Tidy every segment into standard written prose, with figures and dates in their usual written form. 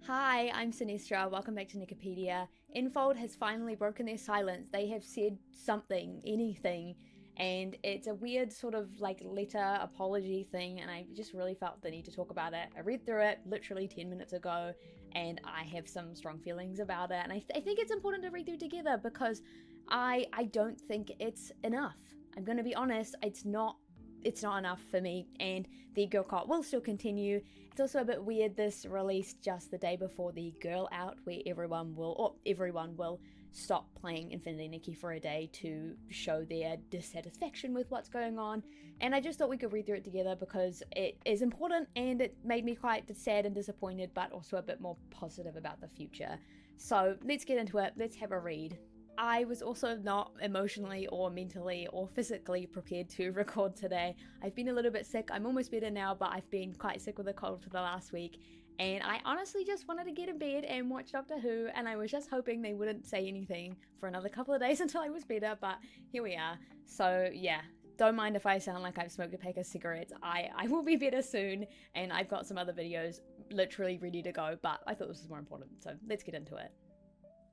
Hi, I'm Sinestra. Welcome back to Nikipedia. Infold has finally broken their silence. They have said something, anything, and it's a weird sort of like letter apology thing, and I just really felt the need to talk about it. I read through it literally 10 minutes ago, and I have some strong feelings about it, and I think it's important to read through together because I don't think it's enough. I'm going to be honest, it's not enough for me, and the girl cult will still continue. It's also a bit weird this released just the day before the girl out, where everyone will stop playing Infinity Nikki for a day to show their dissatisfaction with what's going on. And I just thought we could read through it together because it is important and it made me quite sad and disappointed, but also a bit more positive about the future. So let's get into it. Let's have a read. I was also not emotionally or mentally or physically prepared to record today. I've been a little bit sick. I'm almost better now, but I've been quite sick with a cold for the last week. And I honestly just wanted to get in bed and watch Doctor Who, and I was just hoping they wouldn't say anything for another couple of days until I was better, but here we are. So yeah, don't mind if I sound like I've smoked a pack of cigarettes. I will be better soon, and I've got some other videos literally ready to go, but I thought this was more important, so let's get into it.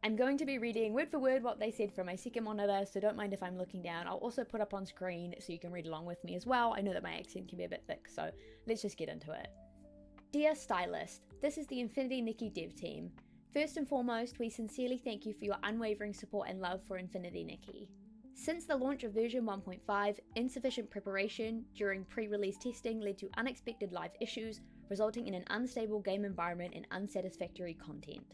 I'm going to be reading word for word what they said from my second monitor, so don't mind if I'm looking down. I'll also put up on screen so you can read along with me as well. I know that my accent can be a bit thick, so let's just get into it. Dear Stylist, this is the Infinity Nikki dev team. First and foremost, we sincerely thank you for your unwavering support and love for Infinity Nikki. Since the launch of version 1.5, insufficient preparation during pre-release testing led to unexpected live issues, resulting in an unstable game environment and unsatisfactory content.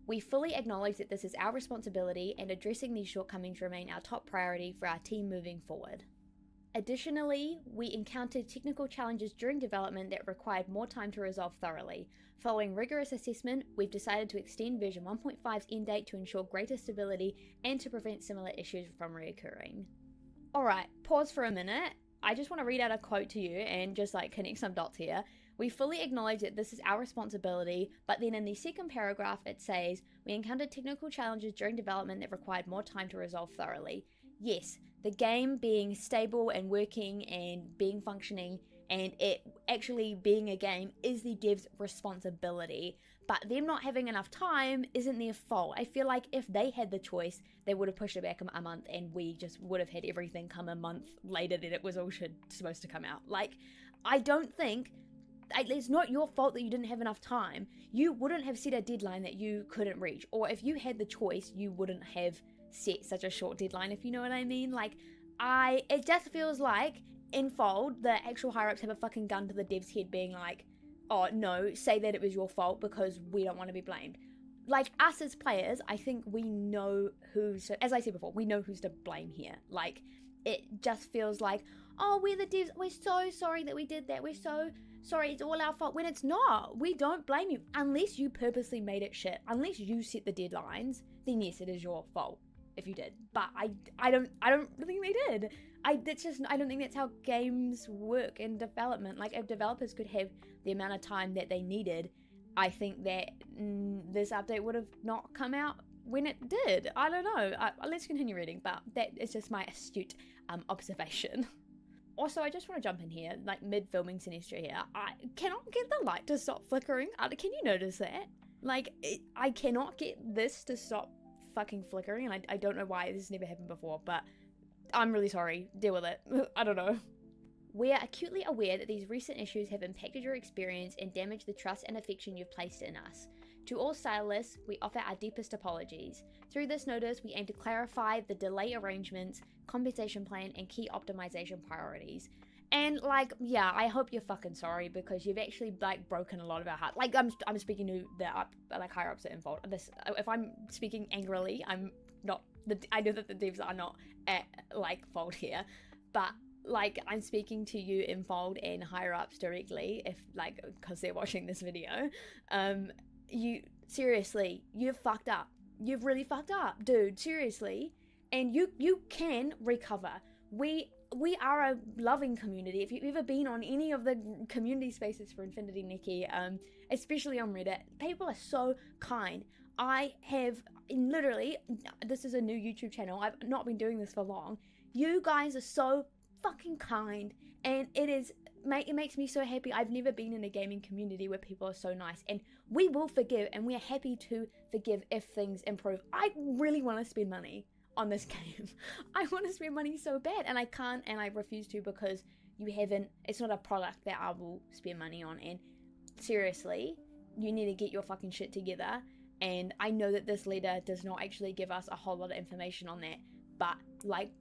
We fully acknowledge that this is our responsibility, and addressing these shortcomings remain our top priority for our team moving forward. Additionally, we encountered technical challenges during development that required more time to resolve thoroughly. Following rigorous assessment, we've decided to extend version 1.5's end date to ensure greater stability and to prevent similar issues from reoccurring. Alright, pause for a minute. I just want to read out a quote to you and just connect some dots here. We fully acknowledge that this is our responsibility, but then in the second paragraph it says, we encountered technical challenges during development that required more time to resolve thoroughly. Yes, the game being stable and working and being functioning and it actually being a game is the dev's responsibility, but them not having enough time isn't their fault. I feel like if they had the choice, they would have pushed it back a month and we just would have had everything come a month later that it was all supposed to come out. I don't think... It's not your fault that you didn't have enough time. You wouldn't have set a deadline that you couldn't reach. Or if you had the choice, you wouldn't have set such a short deadline, if you know what I mean. It just feels like Infold, the actual higher-ups, have a fucking gun to the dev's head being like, oh no, say that it was your fault because we don't want to be blamed. Us as players, I think we know as I said before, we know who's to blame here. It just feels like, oh, we're the devs, we're so sorry that we did that, we're so sorry, it's all our fault, when it's not. We don't blame you unless you purposely made it shit. Unless you set the deadlines, then yes, it is your fault if you did. But I don't think they did. I don't think that's how games work in development. If developers could have the amount of time that they needed, I think that this update would have not come out when it did. I don't know. Let's continue reading, but that is just my astute observation. Also, I just want to jump in here, mid-filming Sinestra here. I cannot get the light to stop flickering. Can you notice that? I cannot get this to stop fucking flickering, and I don't know why. This has never happened before, but I'm really sorry. Deal with it. I don't know. We are acutely aware that these recent issues have impacted your experience and damaged the trust and affection you've placed in us. To all stylists, we offer our deepest apologies. Through this notice, we aim to clarify the delay arrangements, compensation plan, and key optimization priorities. And I hope you're fucking sorry because you've actually broken a lot of our heart. I'm speaking to the higher ups at Infold. If I'm speaking angrily, I'm not. I know that the devs are not at fault here, but I'm speaking to you Infold and higher ups directly if because they're watching this video. You've fucked up. You've really fucked up, dude, seriously. And you can recover. We are a loving community. If you've ever been on any of the community spaces for Infinity Nikki, especially on Reddit, people are so kind. I have literally, this is a new YouTube channel. I've not been doing this for long. You guys are so fucking kind, and it is it makes me so happy. I've never been in a gaming community where people are so nice, and we will forgive, and we are happy to forgive if things improve. I really want to spend money on this game. I want to spend money so bad, and I can't, and I refuse to because it's not a product that I will spend money on. And seriously, you need to get your fucking shit together. And I know that this letter does not actually give us a whole lot of information on that, but like,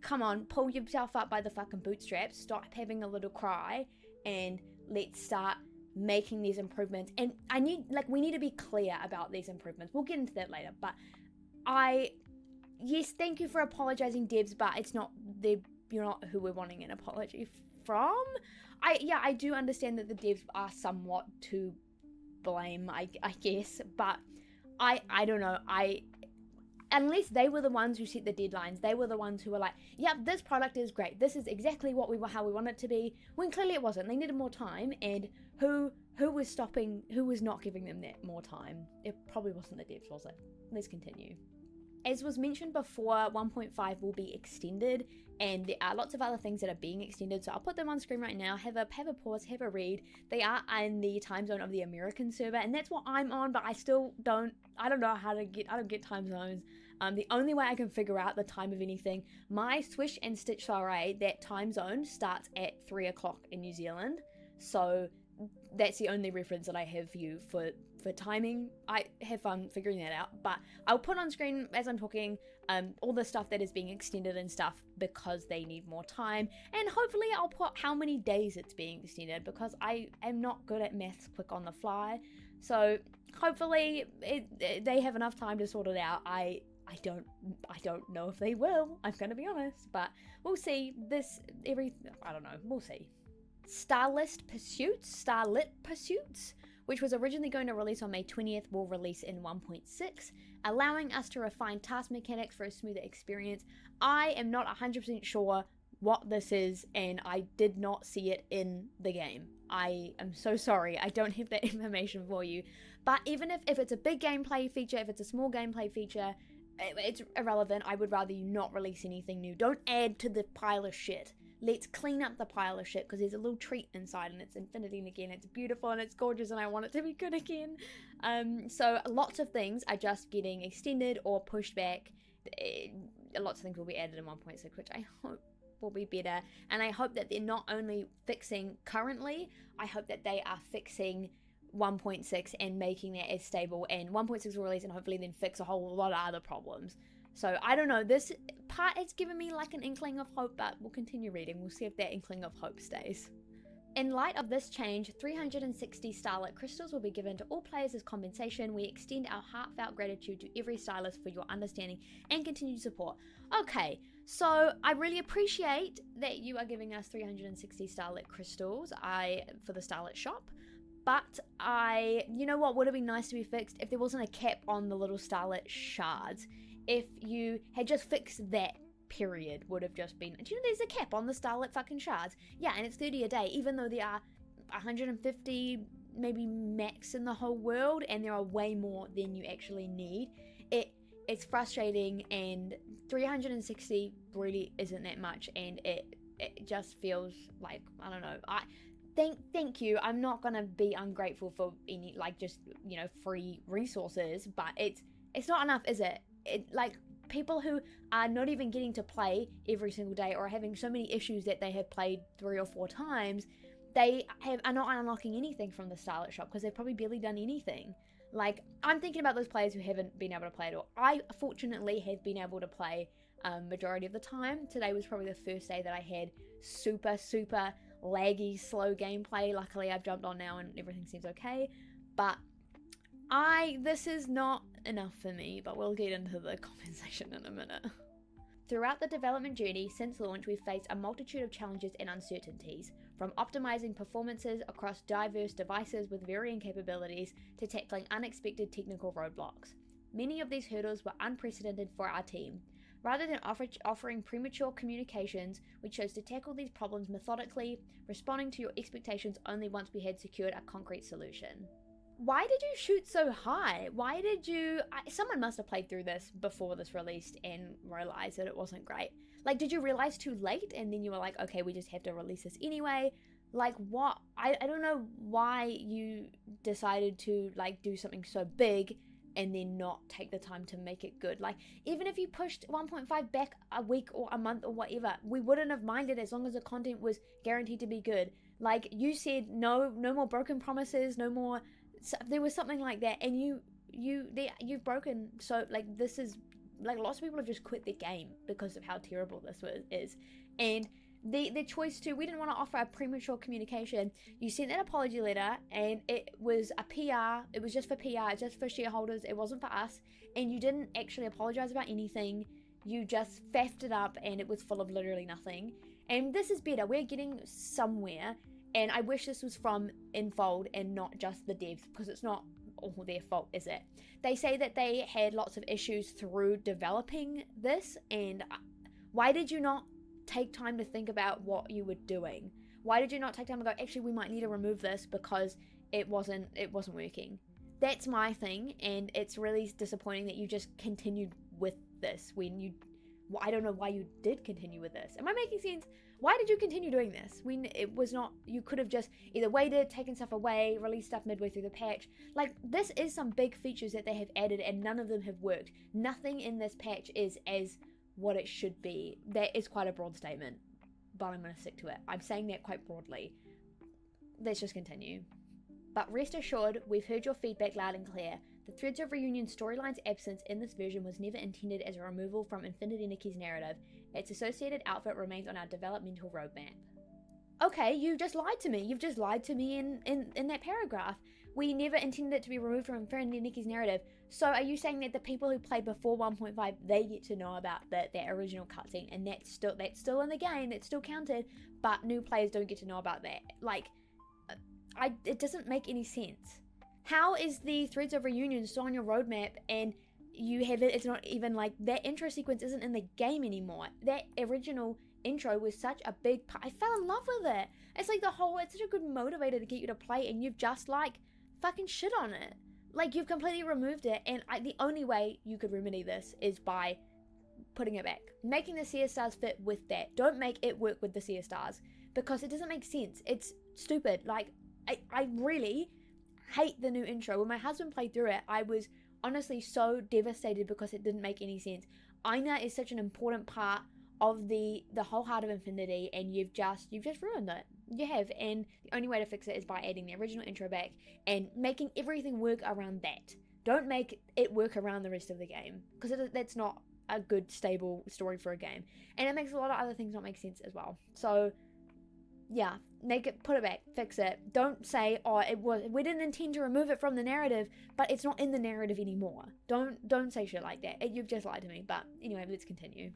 come on, pull yourself up by the fucking bootstraps, stop having a little cry, and let's start making these improvements. And we need to be clear about these improvements. We'll get into that later, but yes, thank you for apologizing, devs, but you're not who we're wanting an apology from. I do understand that the devs are somewhat to blame, I guess, but I don't know. Unless they were the ones who set the deadlines, they were the ones who were like, yeah, this product is great, this is exactly how we want it to be, when clearly it wasn't. They needed more time, and who was not giving them that more time? It probably wasn't the devs, was it? Let's continue. As was mentioned before, 1.5 will be extended, and there are lots of other things that are being extended, so I'll put them on screen right now. Have a pause, have a read. They are in the time zone of the American server, and that's what I'm on, but I don't know how to I don't get time zones. The only way I can figure out the time of anything, my Swish and Stitch Soiree, that time zone starts at 3 o'clock in New Zealand, so that's the only reference that I have for you for timing. I have fun figuring that out, but I'll put on screen as I'm talking all the stuff that is being extended and stuff because they need more time, and hopefully I'll put how many days it's being extended because I am not good at maths quick on the fly, so hopefully they have enough time to sort it out. I don't know if they will, I'm gonna be honest, but we'll see. I don't know, we'll see. Starlit Pursuits, which was originally going to release on May 20th, will release in 1.6, allowing us to refine task mechanics for a smoother experience. I am not 100% sure what this is, and I did not see it in the game. I am so sorry, I don't have that information for you. But even if it's a big gameplay feature, if it's a small gameplay feature, it's irrelevant. I would rather you not release anything new. Don't add to the pile of shit. Let's clean up the pile of shit because there's a little treat inside, and it's Infinity again. It's beautiful and it's gorgeous, and I want it to be good again. So lots of things are just getting extended or pushed back. Lots of things will be added in 1.6, which I hope will be better. And I hope that they're not only fixing currently, I hope that they are fixing 1.6 and making that as stable, and 1.6 will release and hopefully then fix a whole lot of other problems. So I don't know, this part has given me like an inkling of hope, but we'll continue reading. We'll see if that inkling of hope stays. In light of this change, 360 Starlit Crystals will be given to all players as compensation. We extend our heartfelt gratitude to every stylist for your understanding and continued support. Okay, so I really appreciate that you are giving us 360 Starlit Crystals for the Starlit shop. But you know what would have been nice to be fixed? If there wasn't a cap on the little Starlit shards. If you had just fixed that, period, would have just been, do you know there's a cap on the Starlit fucking shards? Yeah, and it's 30 a day, even though there are 150 maybe max in the whole world, and there are way more than you actually need. It's frustrating, and 360 really isn't that much, and it just feels like, I don't know, Thank you. I'm not gonna be ungrateful for any free resources, but it's not enough, is it? People who are not even getting to play every single day or are having so many issues that they have played 3 or 4 times, are not unlocking anything from the Starlit shop because they've probably barely done anything. Like, I'm thinking about those players who haven't been able to play at all. I fortunately have been able to play majority of the time. Today was probably the first day that I had super laggy, slow gameplay. Luckily, I've jumped on now and everything seems okay. But this is not enough for me, but we'll get into the compensation in a minute. Throughout the development journey since launch, we've faced a multitude of challenges and uncertainties, from optimizing performances across diverse devices with varying capabilities to tackling unexpected technical roadblocks. Many of these hurdles were unprecedented for our team. Rather than offering premature communications, we chose to tackle these problems methodically, responding to your expectations only once we had secured a concrete solution. Why did you shoot so high? Why did you... someone must have played through this before this released and realized that it wasn't great. Like, did you realize too late and then you were like, okay, we just have to release this anyway? Like, what? I don't know why you decided to, like, do something so big and then not take the time to make it good. Like, even if you pushed 1.5 back a week or a month or whatever, we wouldn't have minded as long as the content was guaranteed to be good. Like, you said no more broken promises, no more, there was something like that, and you've broken. So, like, this is, like, lots of people have just quit the game because of how terrible is. And the choice to, we didn't want to offer a premature communication. You sent that apology letter, and it was a PR. It was just for PR, just for shareholders. It wasn't for us. And you didn't actually apologize about anything. You just faffed it up, and it was full of literally nothing. And this is better. We're getting somewhere. And I wish this was from Infold and not just the devs, because it's not all their fault, is it? They say that they had lots of issues through developing this, and why did you not take time to think about what you were doing? Why did you not take time to go, actually, we might need to remove this because it wasn't working? That's my thing, and it's really disappointing that you just continued with this when you, well, I don't know why you did continue with this. Am I making sense? Why did you continue doing this when it was not, you could have just either waited, taken stuff away, released stuff midway through the patch? Like, this is some big features that they have added, and none of them have worked. Nothing in this patch is as what it should be. That is quite a broad statement, but I'm going to stick to it. I'm saying that quite broadly. Let's just continue. But rest assured, we've heard your feedback loud and clear. The Threads of Reunion storyline's absence in this version was never intended as a removal from Infinity Nikki's narrative. Its associated outfit remains on our developmental roadmap. Okay, you just lied to me. You've just lied to me in that paragraph. We never intended it to be removed from Infinity Nikki's narrative. So are you saying that the people who played before 1.5, they get to know about that original cutscene, and that's still in the game, that's still counted, but new players don't get to know about that? Like, it doesn't make any sense. How is the Threads of Reunion still on your roadmap and you have it? It's not even like that intro sequence isn't in the game anymore. That original intro was such a big part. I fell in love with it. It's like it's such a good motivator to get you to play, and you've just like fucking shit on it. Like, you've completely removed it, and the only way you could remedy this is by putting it back, making the CS stars fit with that. Don't make it work with the CS stars, because it doesn't make sense. It's stupid. Like, I really hate the new intro. When my husband played through it, I was honestly so devastated because it didn't make any sense. Aina is such an important part of the whole heart of Infinity, and you've just ruined it. You have, and the only way to fix it is by adding the original intro back and making everything work around that. Don't make it work around the rest of the game, because that's not a good, stable story for a game, and it makes a lot of other things not make sense as well. So yeah, put it back, fix it. Don't say, oh, we didn't intend to remove it from the narrative, but it's not in the narrative anymore. Don't say shit like that. You've just lied to me. But anyway, let's continue.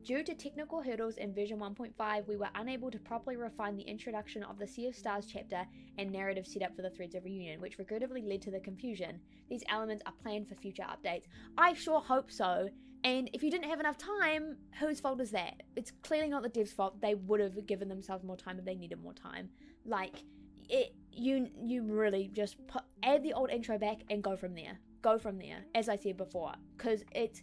Due to technical hurdles in version 1.5, we were unable to properly refine the introduction of the Sea of Stars chapter and narrative setup for the Threads of Reunion, which regrettably led to the confusion. These elements are planned for future updates. I sure hope so. And if you didn't have enough time, whose fault is that? It's clearly not the devs' fault. They would have given themselves more time if they needed more time. Like, you really just add the old intro back and go from there. Go from there, as I said before, because it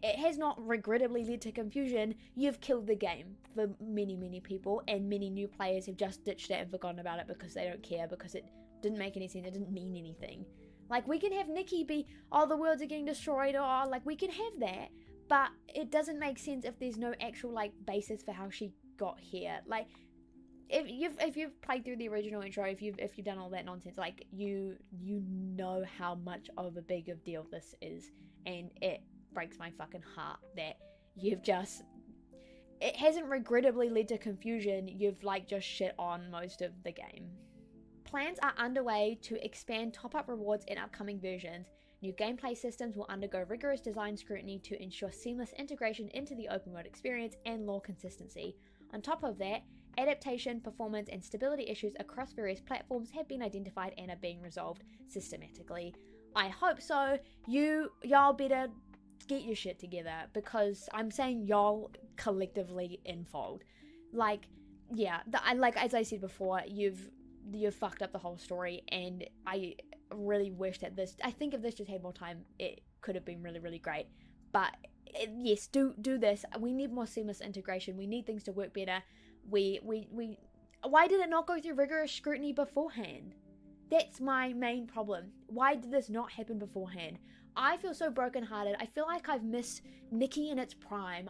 has not regrettably led to confusion. You've killed the game for many, many people, and many new players have just ditched it and forgotten about it because they don't care, because it didn't make any sense, it didn't mean anything. Like, we can have Nikki be, oh, the worlds are getting destroyed, or, like, we can have that, but it doesn't make sense if there's no actual, like, basis for how she got here. Like, if you've played through the original intro, if you've done all that nonsense, like, you know how much of a big of deal this is, and it breaks my fucking heart that it hasn't regrettably led to confusion. You've, like, just shit on most of the game. Plans are underway to expand top-up rewards in upcoming versions. New gameplay systems will undergo rigorous design scrutiny to ensure seamless integration into the open world experience and lore consistency. On top of that, adaptation, performance, and stability issues across various platforms have been identified and are being resolved systematically. I hope so. Y'all better get your shit together, because I'm saying y'all collectively Infold. Like, yeah, as I said before, you've fucked up the whole story, and I really wish that I think if this just had more time, it could have been really, really great. But yes, do this. We need more seamless integration. We need things to work better. Why did it not go through rigorous scrutiny beforehand? That's my main problem. Why did this not happen beforehand? I feel so brokenhearted. I feel like I've missed Nikki in its prime,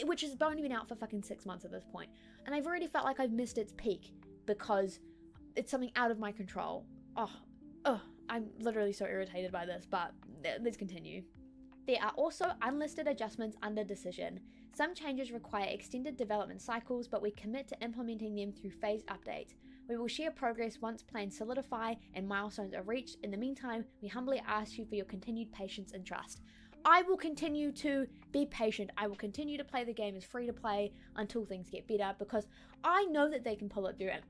which has only been out for fucking 6 months at this point, and I've already felt like I've missed its peak because it's something out of my control. I'm literally so irritated by this, but let's continue. There are also unlisted adjustments under decision. Some changes require extended development cycles, but we commit to implementing them through phased updates. We will share progress once plans solidify and milestones are reached. In the meantime, we humbly ask you for your continued patience and trust. I will continue to be patient. I will continue to play the game as free to play until things get better, because I know that they can pull it through, and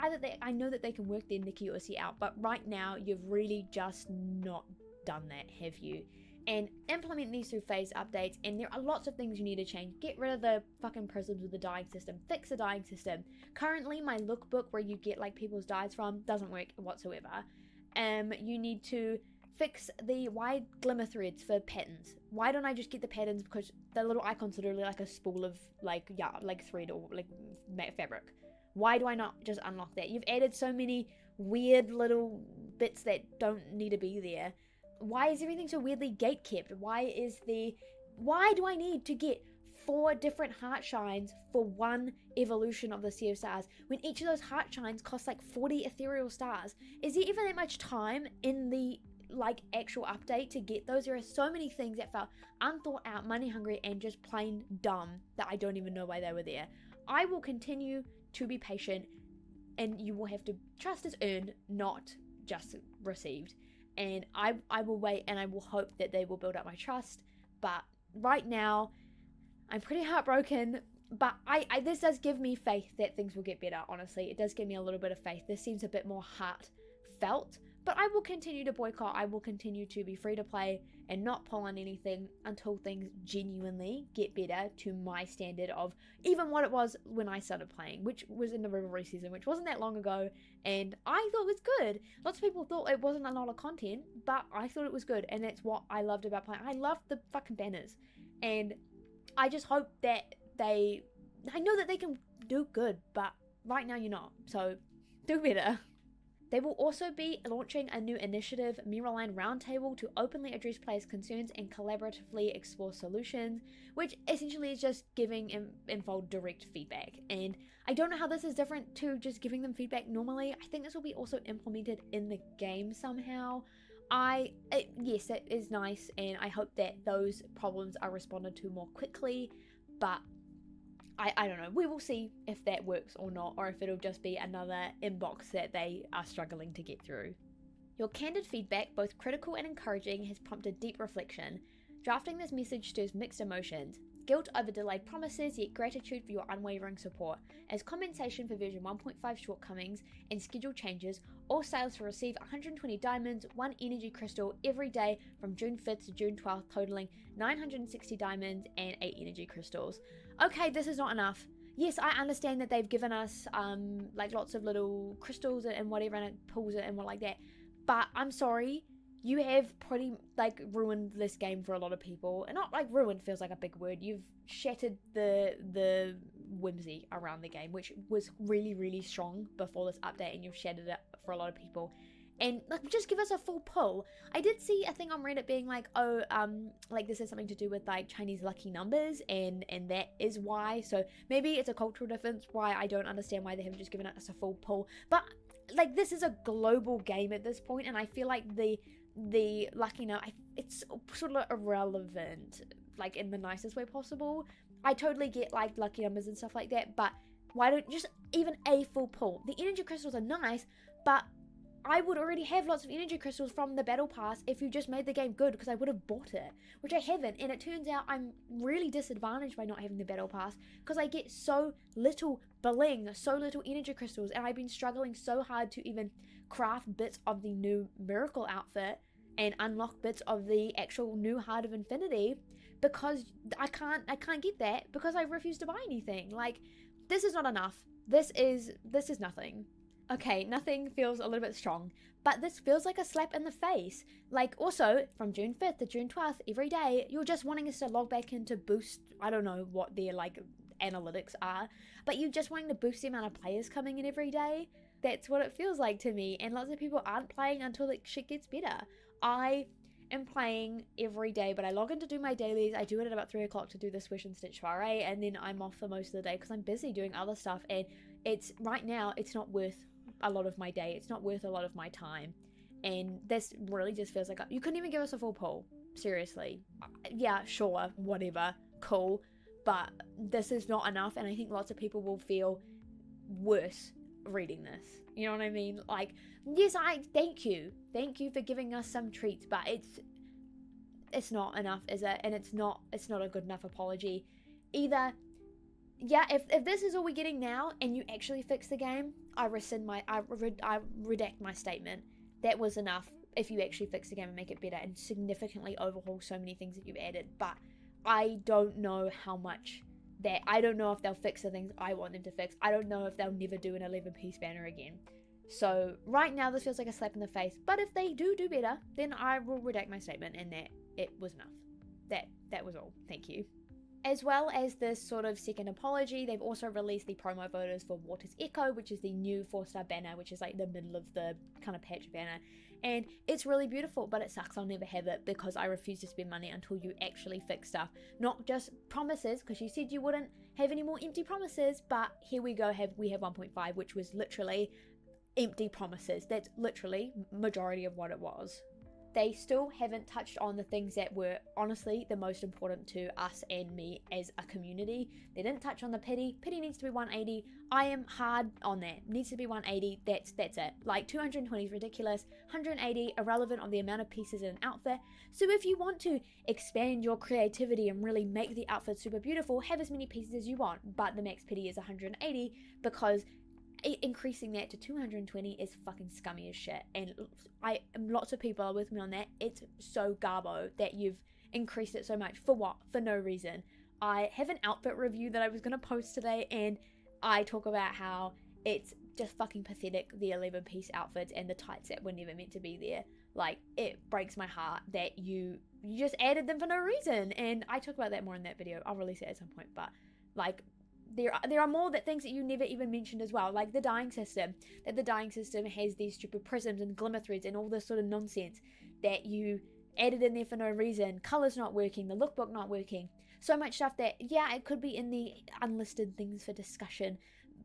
I know that they can work their Nikki Ussi out, but right now you've really just not done that, have you? And implement these through phase updates, and there are lots of things you need to change. Get rid of the fucking prisms with the dying system. Fix the dying system. Currently, my lookbook where you get like people's dyes from doesn't work whatsoever. You need to fix the wide glimmer threads for patterns. Why don't I just get the patterns? Because the little icons are literally like a spool of like thread or like fabric. Why do I not just unlock that? You've added so many weird little bits that don't need to be there. Why is everything so weirdly gate-kept? Why do I need to get 4 different heart shines for one evolution of the Sea of Stars when each of those heart shines cost like 40 ethereal stars? Is there even that much time in the like actual update to get those? There are so many things that felt unthought out, money hungry, and just plain dumb that I don't even know why they were there. I will continue to be patient, and you will have to trust is earned, not just received. And I will wait, and I will hope that they will build up my trust. But right now, I'm pretty heartbroken. But this does give me faith that things will get better, honestly. It does give me a little bit of faith. This seems a bit more heartfelt. But I will continue to boycott. I will continue to be free to play and not pull on anything until things genuinely get better to my standard of even what it was when I started playing, which was in the Rivalry season, which wasn't that long ago, and I thought it was good. Lots of people thought it wasn't a lot of content, but I thought it was good, and that's what I loved about playing. I loved the fucking banners, and I just hope that I know that they can do good, but right now you're not, so do better. They will also be launching a new initiative, Mirrorline Roundtable, to openly address players' concerns and collaboratively explore solutions, which essentially is just giving Infold direct feedback. And I don't know how this is different to just giving them feedback normally. I think this will be also implemented in the game somehow. Yes, that is nice, and I hope that those problems are responded to more quickly, but I don't know. We will see if that works or not, or if it'll just be another inbox that they are struggling to get through. Your candid feedback, both critical and encouraging, has prompted deep reflection. Drafting this message stirs mixed emotions. Guilt over delayed promises, yet gratitude for your unwavering support. As compensation for version 1.5 shortcomings and schedule changes, all sales to receive 120 diamonds, 1 energy crystal every day from June 5th to June 12th, totaling 960 diamonds and 8 energy crystals. Okay, this is not enough. Yes, I understand that they've given us like lots of little crystals and whatever, and it pulls it and what like that, but I'm sorry, you have pretty like ruined this game for a lot of people. And not like ruined feels like a big word. You've shattered the whimsy around the game, which was really, really strong before this update, and you've shattered it for a lot of people. And like, just give us a full pull. I did see a thing on Reddit being like, like this has something to do with like Chinese lucky numbers, and that is why. So maybe it's a cultural difference why I don't understand why they haven't just given us a full pull. But like, this is a global game at this point, and I feel like the lucky number, it's sort of irrelevant, like in the nicest way possible. I totally get like lucky numbers and stuff like that, but why don't just even a full pull? The energy crystals are nice, but I would already have lots of energy crystals from the battle pass if you just made the game good, because I would have bought it, which I haven't. And it turns out I'm really disadvantaged by not having the battle pass, because I get so little bling, so little energy crystals, and I've been struggling so hard to even craft bits of the new miracle outfit and unlock bits of the actual new Heart of Infinity, because I can't get that because I refuse to buy anything. Like, this is not enough. This is nothing. Okay, nothing feels a little bit strong, but this feels like a slap in the face. Like, also, from June 5th to June 12th, every day, you're just wanting us to log back in to boost, I don't know what their, like, analytics are, but you're just wanting to boost the amount of players coming in every day. That's what it feels like to me, and lots of people aren't playing until the shit gets better. I am playing every day, but I log in to do my dailies. I do it at about 3 o'clock to do the Swish and Stitch soiree, and then I'm off for most of the day because I'm busy doing other stuff, and right now it's not worth a lot of my day. It's not worth a lot of my time, and this really just feels like you couldn't even give us a full pull. Seriously. Yeah, sure, whatever, cool, but this is not enough, and I think lots of people will feel worse reading this. You know what I mean? Like, yes, I thank you for giving us some treats, but it's not enough, is it? And it's not a good enough apology either. Yeah, if this is all we're getting now and you actually fix the game, I redact my statement. That was enough if you actually fix the game and make it better and significantly overhaul so many things that you've added. But I don't know how much that, I don't know if they'll fix the things I want them to fix. I don't know if they'll never do an 11-piece banner again. So right now this feels like a slap in the face, but if they do better, then I will redact my statement and that it was enough. That was all. Thank you. As well as this sort of second apology, they've also released the promo photos for Water's Echo, which is the new 4-star banner, which is like the middle of the kind of patch banner. And it's really beautiful, but it sucks I'll never have it because I refuse to spend money until you actually fix stuff. Not just promises, because you said you wouldn't have any more empty promises, but here we go, we have 1.5, which was literally empty promises. That's literally majority of what it was. They still haven't touched on the things that were honestly the most important to us and me as a community. They didn't touch on the pity. Pity needs to be 180. I am hard on that. Needs to be 180. That's it. Like 220 is ridiculous. 180 irrelevant of the amount of pieces in an outfit. So if you want to expand your creativity and really make the outfit super beautiful, have as many pieces as you want. But the max pity is 180 because increasing that to 220 is fucking scummy as shit, and lots of people are with me on that. It's so garbo that you've increased it so much. For what? For no reason. I have an outfit review that I was going to post today, and I talk about how it's just fucking pathetic, the 11-piece outfits and the tights that were never meant to be there. Like, it breaks my heart that you just added them for no reason, and I talk about that more in that video. I'll release it at some point, but like, there are more things that you never even mentioned as well, like the dyeing system. That the dyeing system has these stupid prisms and glimmer threads and all this sort of nonsense that you added in there for no reason. Colors not working, the lookbook not working. So much stuff that, yeah, it could be in the unlisted things for discussion,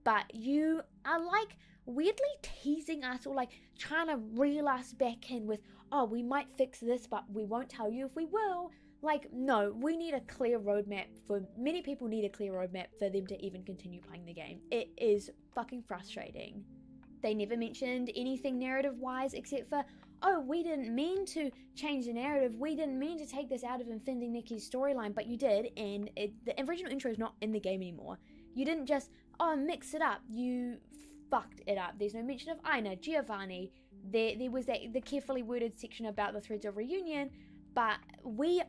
but you are like weirdly teasing us or like trying to reel us back in with, oh, we might fix this, but we won't tell you if we will. Like, no, we need a clear roadmap many people need a clear roadmap for them to even continue playing the game. It is fucking frustrating. They never mentioned anything narrative-wise except for, oh, we didn't mean to change the narrative. We didn't mean to take this out of Infinity Nikki's storyline, but you did, and the original intro is not in the game anymore. You didn't just, mix it up. You fucked it up. There's no mention of Aina, Giovanni. There was the carefully worded section about the threads of reunion, but we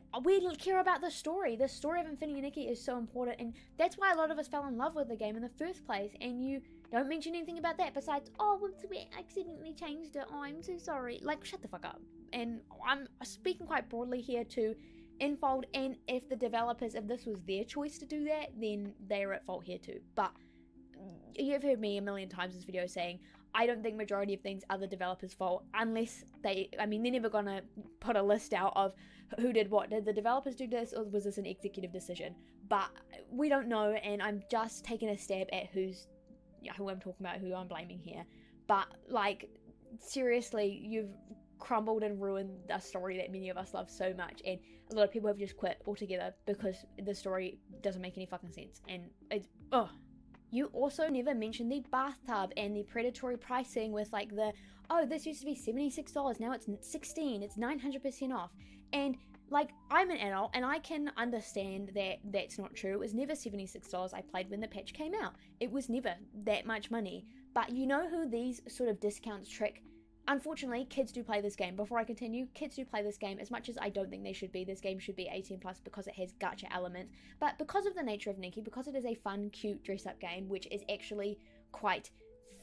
care about the story. The story of Infinity Nikki is so important, and that's why a lot of us fell in love with the game in the first place, and you don't mention anything about that besides, oh, we accidentally changed it, oh, I'm so sorry. Like, shut the fuck up. And I'm speaking quite broadly here to Infold, and if the developers, if this was their choice to do that, then they're at fault here too. But you've heard me a million times in this video saying, I don't think majority of things are the developers' fault unless they're never gonna put a list out of who did what. Did the developers do this, or was this an executive decision? But we don't know, and I'm just taking a stab at who I'm talking about, who I'm blaming here. But like, seriously, you've crumbled and ruined a story that many of us love so much, and a lot of people have just quit altogether because the story doesn't make any fucking sense, and it's You also never mentioned the bathtub and the predatory pricing with like this used to be $76, now it's $16, it's 900% off. And like, I'm an adult and I can understand that that's not true. It was never $76 I played when the patch came out. It was never that much money. But you know who these sort of discounts trick? Unfortunately, kids do play this game. Before I continue, kids do play this game as much as I don't think they should be. This game should be 18 plus because it has gacha elements. But because of the nature of Nikki, because it is a fun, cute dress-up game, which is actually quite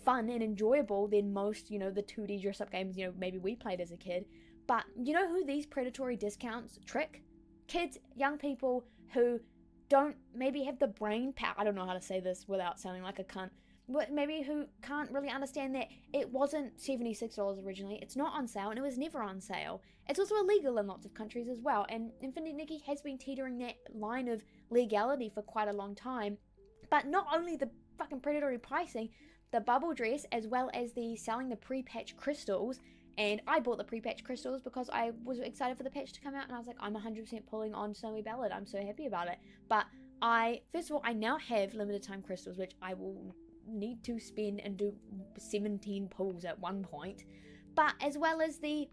fun and enjoyable than most, the 2D dress-up games, maybe we played as a kid. But you know who these predatory discounts trick? Kids, young people who don't maybe have the brain power, I don't know how to say this without sounding like a cunt, but maybe who can't really understand that it wasn't $76 originally, it's not on sale, and it was never on sale. It's also illegal in lots of countries as well, and Infinite Nikki has been teetering that line of legality for quite a long time. But not only the fucking predatory pricing, the bubble dress, as well as the selling the pre-patch crystals. And I bought the pre-patch crystals because I was excited for the patch to come out, and I was like, I'm 100% pulling on Snowy Ballad. I'm so happy about it. But first of all, I now have limited time crystals, which I will need to spend and do 17 pulls at one point. But as well as the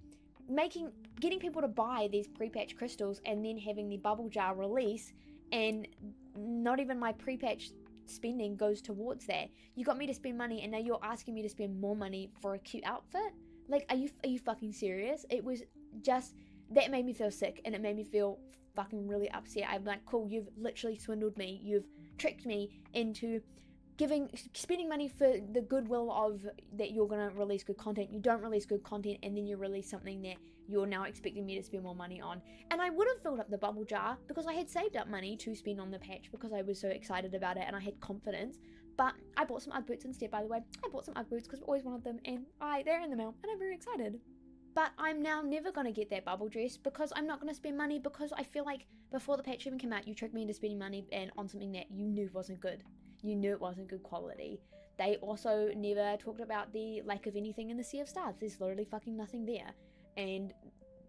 getting people to buy these pre-patch crystals and then having the bubble jar release, and not even my pre-patch spending goes towards that. You got me to spend money, and now you're asking me to spend more money for a cute outfit? Like, are you fucking serious? It was just, that made me feel sick, and it made me feel fucking really upset. I'm like, cool, you've literally swindled me. You've tricked me into spending money for the goodwill of that you're gonna release good content. You don't release good content, and then you release something that you're now expecting me to spend more money on. And I would have filled up the bubble jar because I had saved up money to spend on the patch because I was so excited about it and I had confidence. But I bought some Ugg boots instead, by the way. I bought some Ugg boots because I've always wanted them, and they're in the mail, and I'm very excited. But I'm now never going to get that bubble dress because I'm not going to spend money, because I feel like before the patch even came out, you tricked me into spending money and on something that you knew wasn't good. You knew it wasn't good quality. They also never talked about the lack of anything in the Sea of Stars. There's literally fucking nothing there. And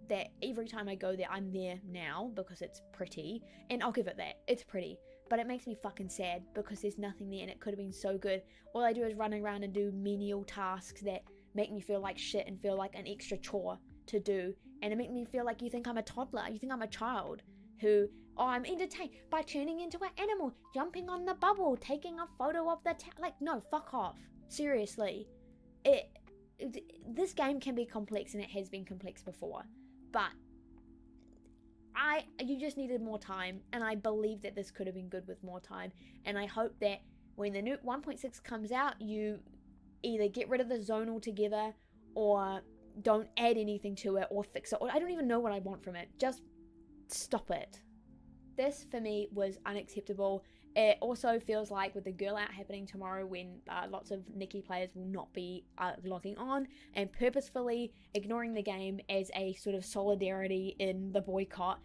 that every time I go there, I'm there now because it's pretty. And I'll give it that. It's pretty. But it makes me fucking sad because there's nothing there, and it could have been so good. All I do is run around and do menial tasks that make me feel like shit and feel like an extra chore to do. And it makes me feel like you think I'm a toddler. You think I'm a child who, I'm entertained by turning into an animal, jumping on the bubble, taking a photo of the like, no, fuck off. Seriously. This game can be complex, and it has been complex before. But you just needed more time, and I believe that this could have been good with more time. And I hope that when the new 1.6 comes out, you either get rid of the zone altogether, or don't add anything to it, or fix it. Or I don't even know what I want from it. Just stop it. This for me was unacceptable. It also feels like with the girl out happening tomorrow, when lots of Nikki players will not be logging on and purposefully ignoring the game as a sort of solidarity in the boycott,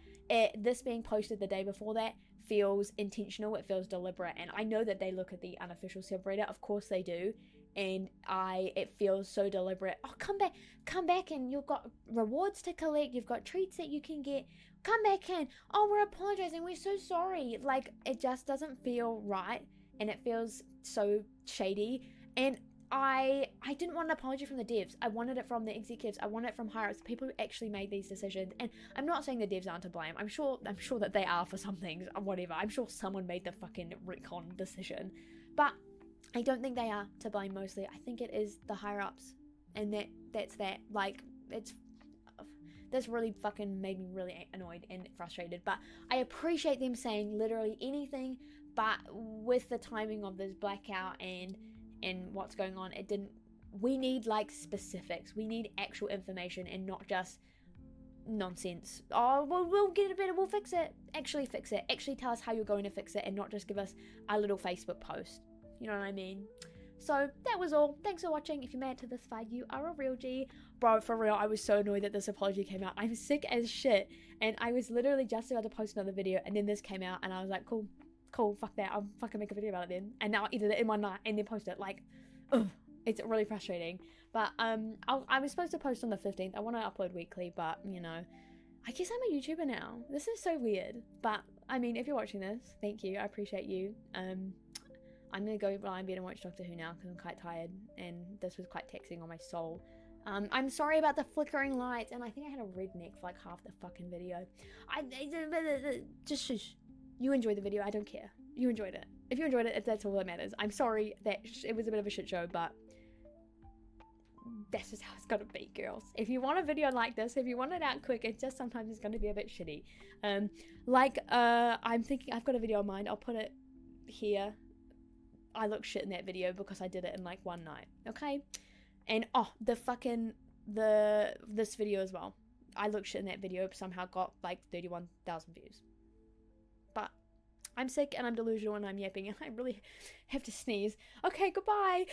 this being posted the day before that feels intentional. It feels deliberate, and I know that they look at the unofficial subreddit, of course they do, and it feels so deliberate. Oh, come back, and you've got rewards to collect, you've got treats that you can get. Come back in. Oh, we're apologizing. We're so sorry. Like, it just doesn't feel right, and it feels so shady. And I didn't want an apology from the devs. I wanted it from the executives. I wanted it from higher ups, the people who actually made these decisions. And I'm not saying the devs aren't to blame. I'm sure that they are for some things, or whatever. I'm sure someone made the fucking retcon decision, but I don't think they are to blame mostly. I think it is the higher ups, and that's that. Like, this really fucking made me really annoyed and frustrated. But I appreciate them saying literally anything, but with the timing of this blackout and what's going on, we need like specifics. We need actual information and not just nonsense. Oh, well, we'll get it better, we'll fix it. Actually fix it. Actually tell us how you're going to fix it, and not just give us a little Facebook post. You know what I mean? So that was all. Thanks for watching. If you made it to this far, you are a real G. Bro, for real, I was so annoyed that this apology came out. I'm sick as shit, and I was literally just about to post another video, and then this came out, and I was like, cool, fuck that, I'll fucking make a video about it then. And now I edit it in one night and then post it. Like, ugh, it's really frustrating. But I was supposed to post on the 15th. I want to upload weekly, but you know, I guess I'm a YouTuber now. This is so weird. But I mean, if you're watching this, thank you. I appreciate you. I'm going to go lie in bed and watch Doctor Who now because I'm quite tired, and this was quite taxing on my soul. I'm sorry about the flickering lights, and I think I had a red neck for like half the fucking video. Just shush. You enjoyed the video, I don't care. You enjoyed it. If you enjoyed it, that's all that matters. I'm sorry that it was a bit of a shit show, but that's just how it's gotta be, girls. If you want a video like this, if you want it out quick, it's just sometimes it's gonna be a bit shitty. I'm thinking I've got a video in mind. I'll put it here. I look shit in that video because I did it in like one night, okay? And this video as well. I look shit in that video, somehow got like 31,000 views. But I'm sick and I'm delusional and I'm yapping and I really have to sneeze. Okay, goodbye.